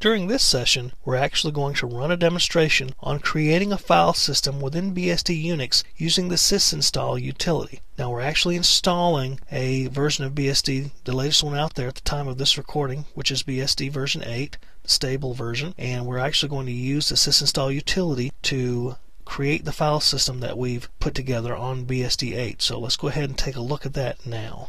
During this session, we're actually going to run a demonstration on creating a file system within BSD Unix using the sysinstall utility. Now we're actually installing a version of BSD, the latest one out there at the time of this recording, which is BSD version 8, the stable version, and we're actually going to use the sysinstall utility to create the file system that we've put together on BSD 8. So let's go ahead and take a look at that now.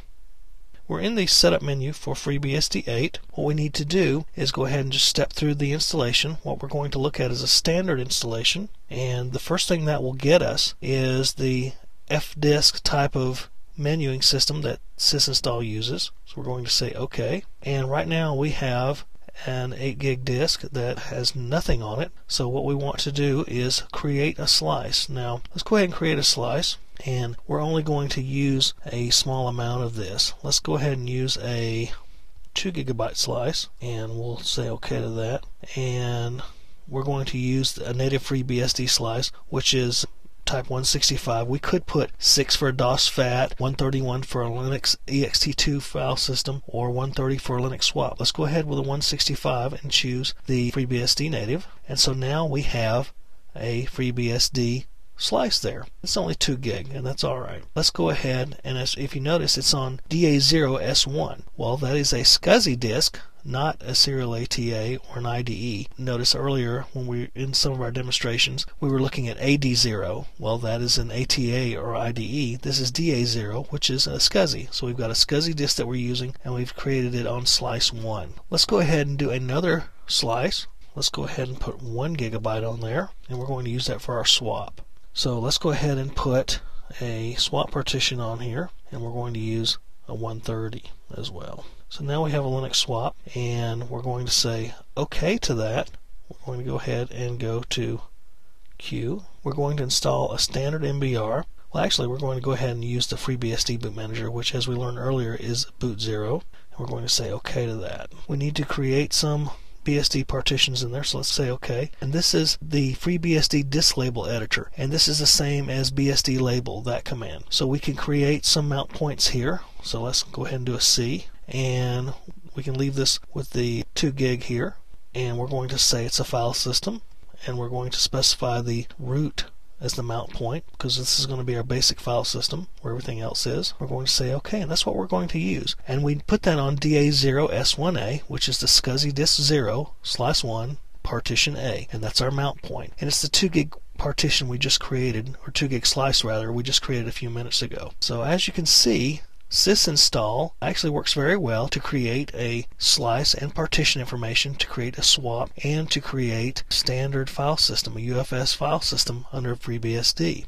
We're in the setup menu for FreeBSD 8. What we need to do is go ahead and just step through the installation. What we're going to look at is a standard installation, and the first thing that will get us is the fdisk type of menuing system that sysinstall uses. So we're going to say OK, and right now we have an 8 gig disk that has nothing on it. So what we want to do is create a slice. Now let's go ahead and create a slice, and we're only going to use a small amount of this. Let's go ahead and use a 2 gigabyte slice, and we'll say OK to that. And we're going to use a native FreeBSD slice, which is type 165. We could put 6 for a DOS FAT, 131 for a Linux ext2 file system, or 130 for a Linux swap. Let's go ahead with a 165 and choose the FreeBSD native. And so now we have a FreeBSD slice there. It's only 2 gig, and that's alright. Let's go ahead, and if you notice, it's on DA0S1. Well, that is a SCSI disk, not a serial ATA or an IDE. Notice earlier when we in some of our demonstrations we were looking at AD0. Well, that is an ATA or IDE. This is DA0, which is a SCSI. So we've got a SCSI disk that we're using, and we've created it on slice 1. Let's go ahead and do another slice. Let's go ahead and put 1 gigabyte on there, and we're going to use that for our swap. So let's go ahead and put a swap partition on here, and we're going to use a 130 as well. So now we have a Linux swap, and we're going to say OK to that. We're going to go ahead and go to Q. We're going to install a standard MBR. Well, actually, we're going to go ahead and use the FreeBSD boot manager, which, as we learned earlier, is boot 0. And we're going to say OK to that. We need to create some BSD partitions in there, so let's say OK. And this is the FreeBSD disk label editor, and this is the same as BSD label, that command. So we can create some mount points here. So let's go ahead and do a C, and we can leave this with the 2 gig here, and we're going to say it's a file system, and we're going to specify the root as the mount point, because this is going to be our basic file system where everything else is. We're going to say OK, and that's what we're going to use. And we put that on DA0S1A, which is the SCSI disk 0/1 partition A, and that's our mount point. And it's the 2 gig partition we just created, or 2 gig slice rather, we just created a few minutes ago. So as you can see, sysinstall actually works very well to create a slice and partition information, to create a swap, and to create standard file system, a UFS file system under FreeBSD.